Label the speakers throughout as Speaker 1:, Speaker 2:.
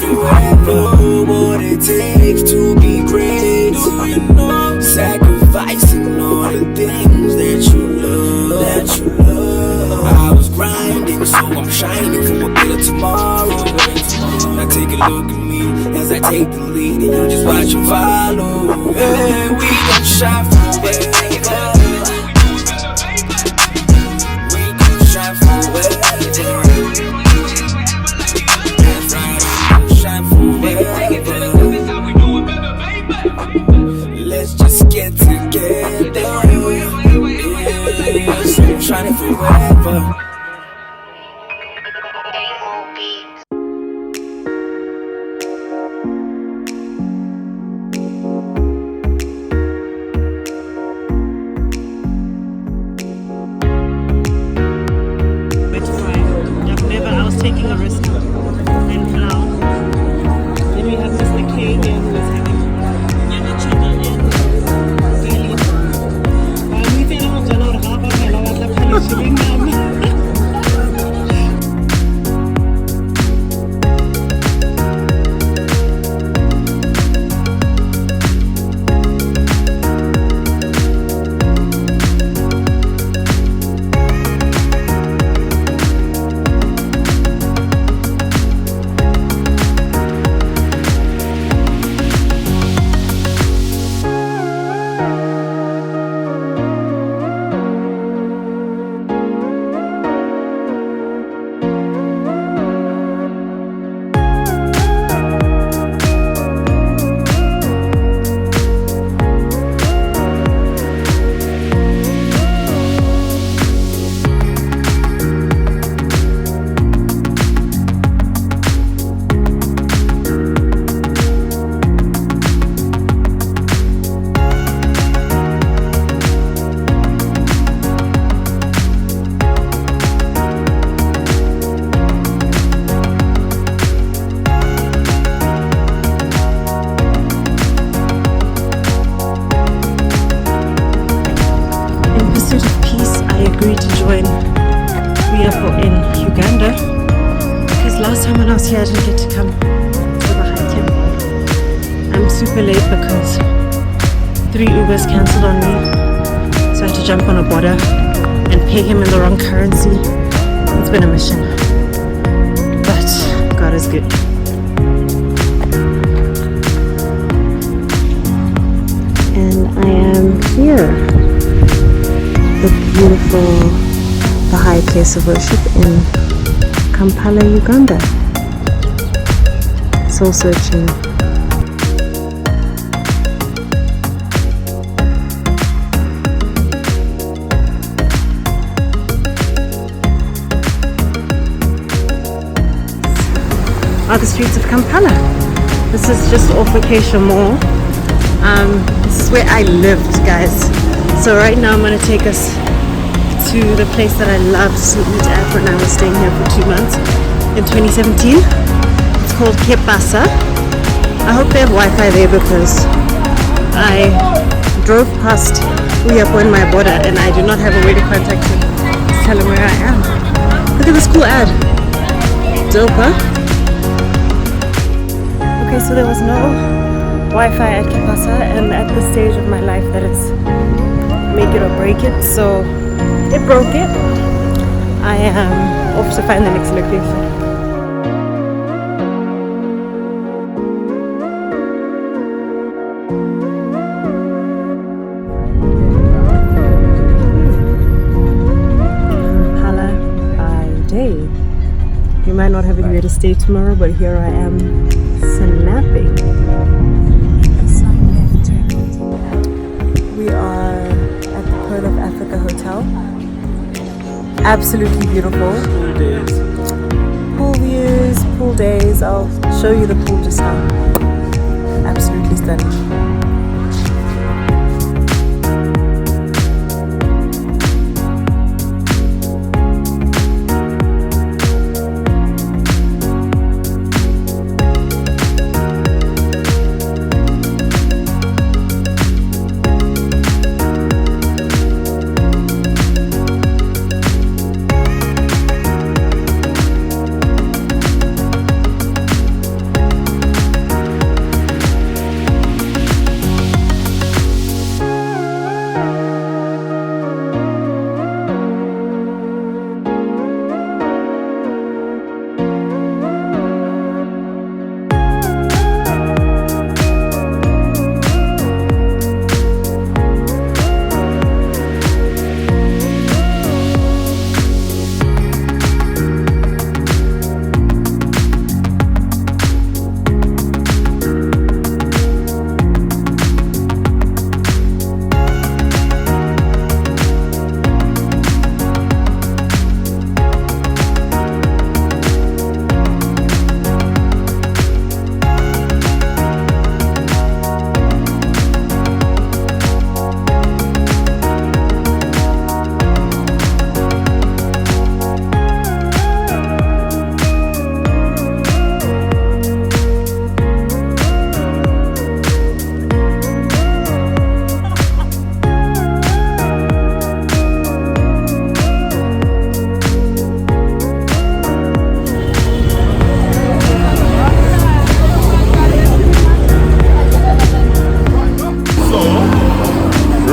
Speaker 1: forever. What it takes to be great. Sacrificing all the things that you love. I was grinding, so I'm shining for a better tomorrow. Now take a look at me as I take the lead, and you just watch and follow. Yeah, we gon' shine forever. We gon' shine forever. That's right, we gon' shine forever. Let's just get together. Yeah, so I'm shining forever.
Speaker 2: I was taking a risk and now then we have Mr. K here who is having Nyana channel daily. We think I'm gonna have a hello at the police. In Uganda, because last time when I was here I didn't get to come to the hike. I'm super late because 3 Ubers cancelled on me, so I had to jump on a border and pay him in the wrong currency. It's been a mission, but God is good. And I am here, the beautiful, the high place of worship in Kampala, Uganda. Soul searching. Are the streets of Kampala. This is just off Acacia Mall. This is where I lived, guys. So right now I'm gonna take us to the place that I loved to eat at when I was staying here for 2 months in 2017. It's called Kepasa. I hope they have Wi-Fi there because I drove past Uyapo in my border and I do not have a way to contact him to tell him where I am. Look at this cool ad. Dope, huh? Okay, so there was no Wi-Fi at Kepasa, and at this stage of my life that is make it or break it, so it broke it. I am off to find the next location. Kampala by day. You might not have anywhere to stay tomorrow, but here I am snapping. We are at the Pearl of Africa Hotel. Absolutely beautiful. Pool views, pool days. I'll show you the pool just now. Absolutely stunning.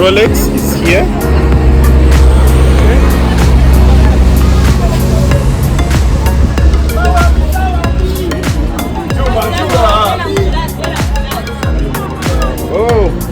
Speaker 3: Rolex is here. Oh,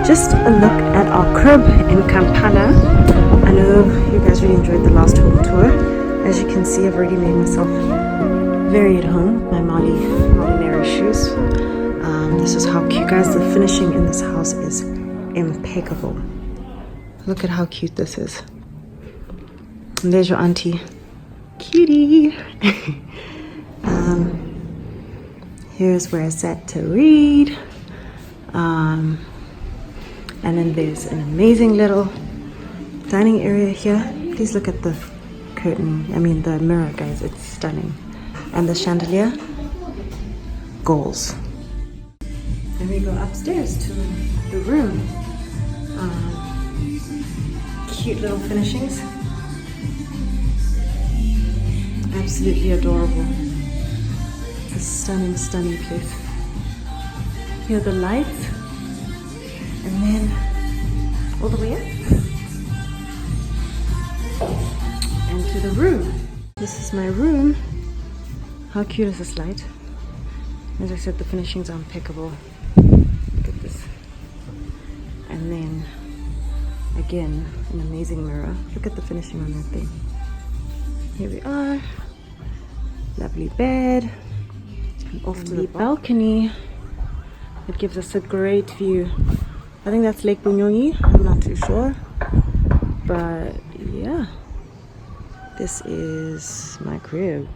Speaker 2: Just a look at our crib in Kampala. I know you guys really enjoyed the last home tour. As you can see, I've already made myself very at home with my Molinari shoes. This is how cute, guys. The finishing in this house is impeccable. Look at how cute this is. And there's your auntie. Cutie. Here's where I sat to read. And then there's an amazing little dining area here. Please look at the curtain, the mirror, guys. It's stunning. And the chandelier, goals. Then we go upstairs to the room. Cute little finishings. Absolutely adorable. It's a stunning, stunning place. Here are the lights. And then all the way up and to the room. This is my room. How cute is this light? As I said, the finishings are impeccable. Look at this. And then again, an amazing mirror. Look at the finishing on that thing. Here we are. Lovely bed. And off to the balcony. It gives us a great view. I think that's Lake Bunyonyi, I'm not too sure, but yeah, this is my crib.